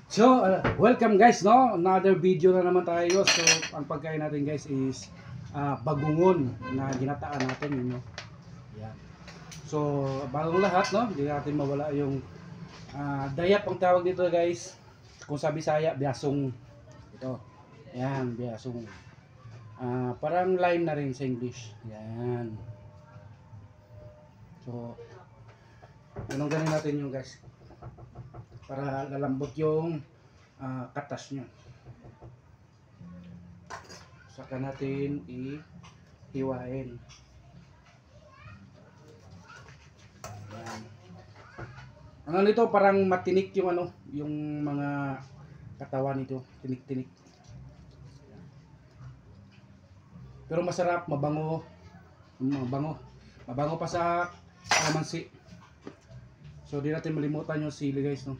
So, welcome guys, no? Another video na naman tayo. So, ang pagkain natin guys is bagungon na ginataan natin, you know. Yan. So, bagong lahat, no? Hindi natin mawala yung dayap ang tawag dito guys. Kung sa Bisaya, biasong. Ito. Yan, biasong. Parang lime na rin sa English. Yan. So, anong ganin natin yung guys? Para lalambot yung katas nyo. Saka natin ihiwain. Ayan. Ano nito, parang matinik yung ano, yung mga katawan nito, tinik-tinik. Pero masarap, mabango. Mabango pa sa kalamansi. So di natin malimutan yung sili guys, no.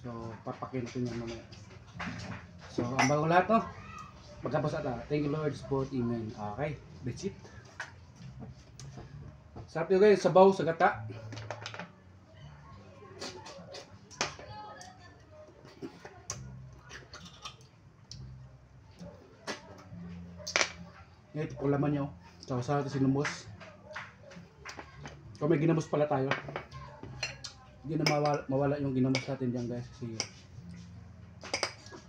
So papakin natin yan mamaya. So ang bagong lahat, no. Magkapos ata. Thank you Lord, support, amen. Okay, that's it. Sarap yun guys, sabaw sa gata. Ngayon, ito po laman nyo. So sa atin sinumos. So may ginamos pala tayo. Hindi na mawala yung ginamos natin dyan guys. Kasi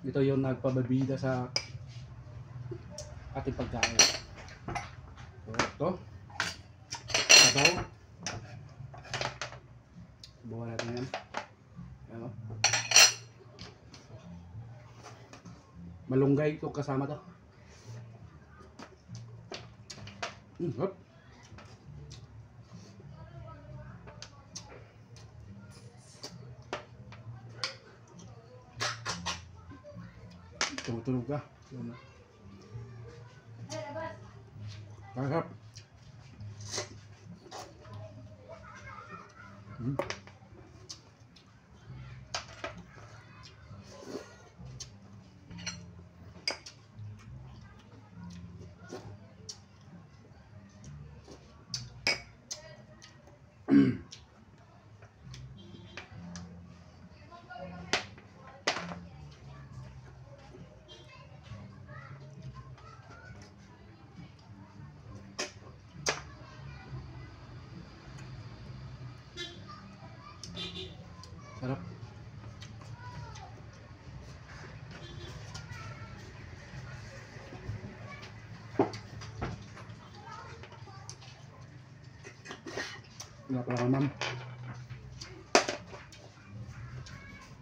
ito yung nagpababida sa ating pagkain. So ito. Sabaw. Buwan natin yan. Ayan. Malunggay ito kasama to. Hop. Tulog ka. Sarap. Sarap. Wala pala ka, ma'am.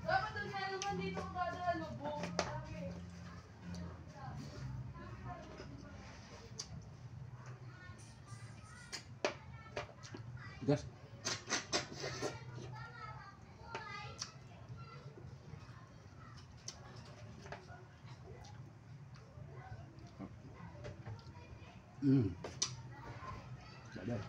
Dapat doon nga naman dito ko dadala lubog. Gas. Sadar.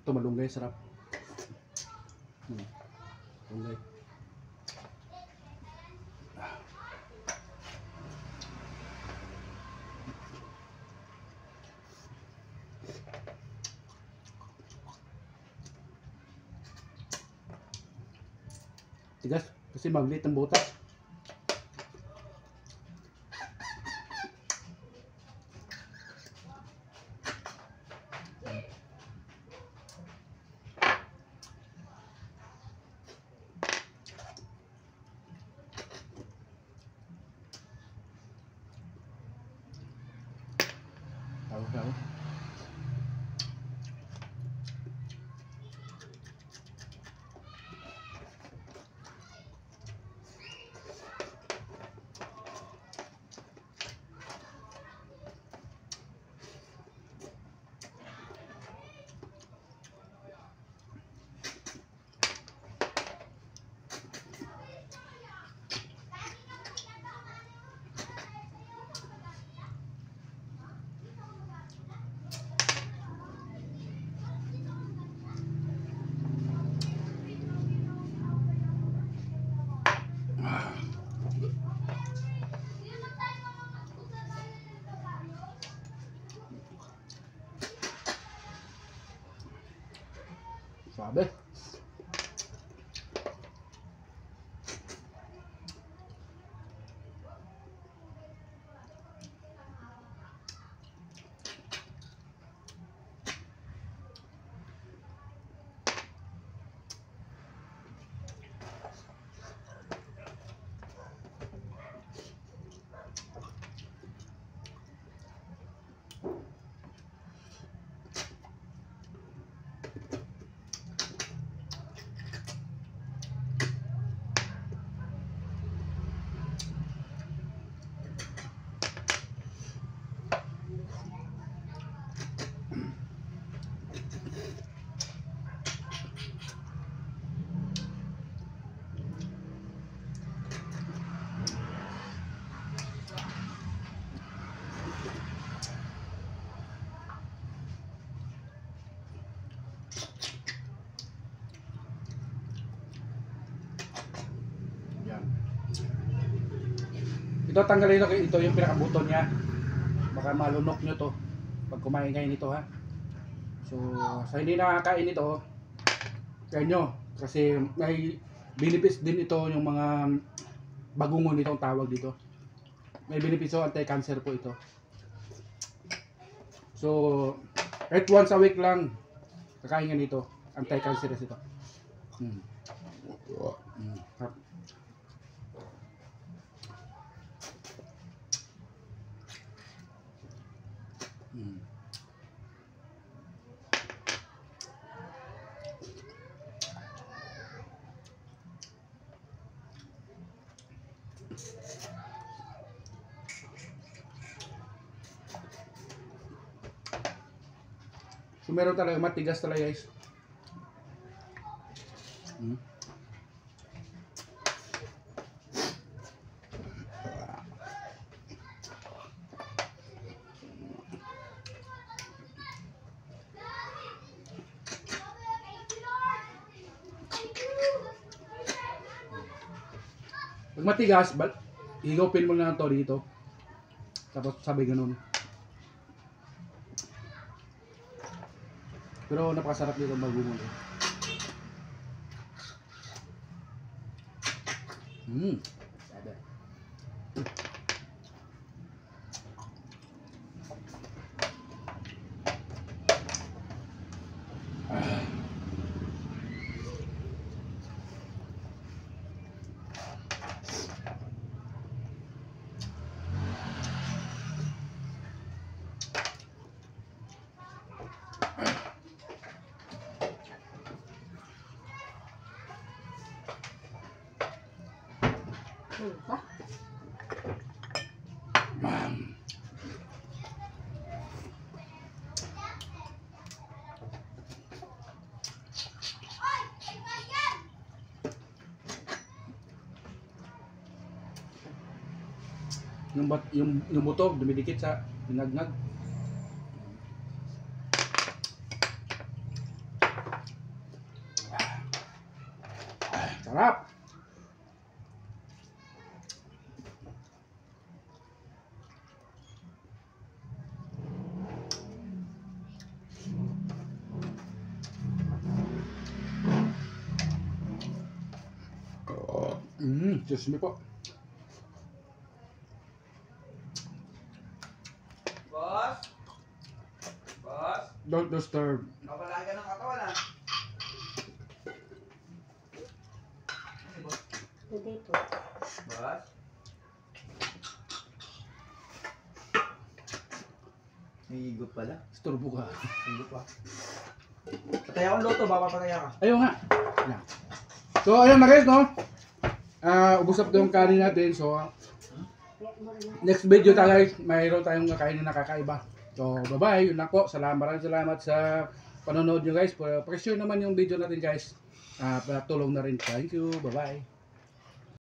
Ito malunggay, sarap. Malunggay. Tigas, kasi maglit ang butas. Saw-saw. Sabi. Yan. Ito tanggalin nyo, ito yung pinakabuton niya. Baka malunok nyo to pag kumain kayo nito ha. So sa hindi nakakain nito, kaya nyo kasi may benefits din ito yung mga bagungon nito ang tawag dito. May benefits so anti-cancer po ito. So kahit once a week lang kakain nga nito, anti-cancerous ito. Sarap. So meron talaga matigas talaga guys. Pag matigas, higopin mo na to dito. Tapos sabay ganun. Pero napakasarap dito ang bagungon eh. Sabi. Yung buto dumidikit sa pinagnag. Sarap. Diyos me po. Boss? Boss? Don't disturb. Kapalaga ng katawan ah. Dito. Boss? May higot pala. Isturbo ka. Higot pa. Patay akong loto, baka patay ka. Ayun nga. Yan. So, ayun na guys, no? Ubos up yung kanin natin. So, next video tayo guys, mayroon tayong kakainin na kakaiba. So, bye-bye. Yun lang po. Maraming salamat sa panonood nyo guys. Pa-share naman yung video natin guys. Tulong na rin. Thank you. Bye-bye.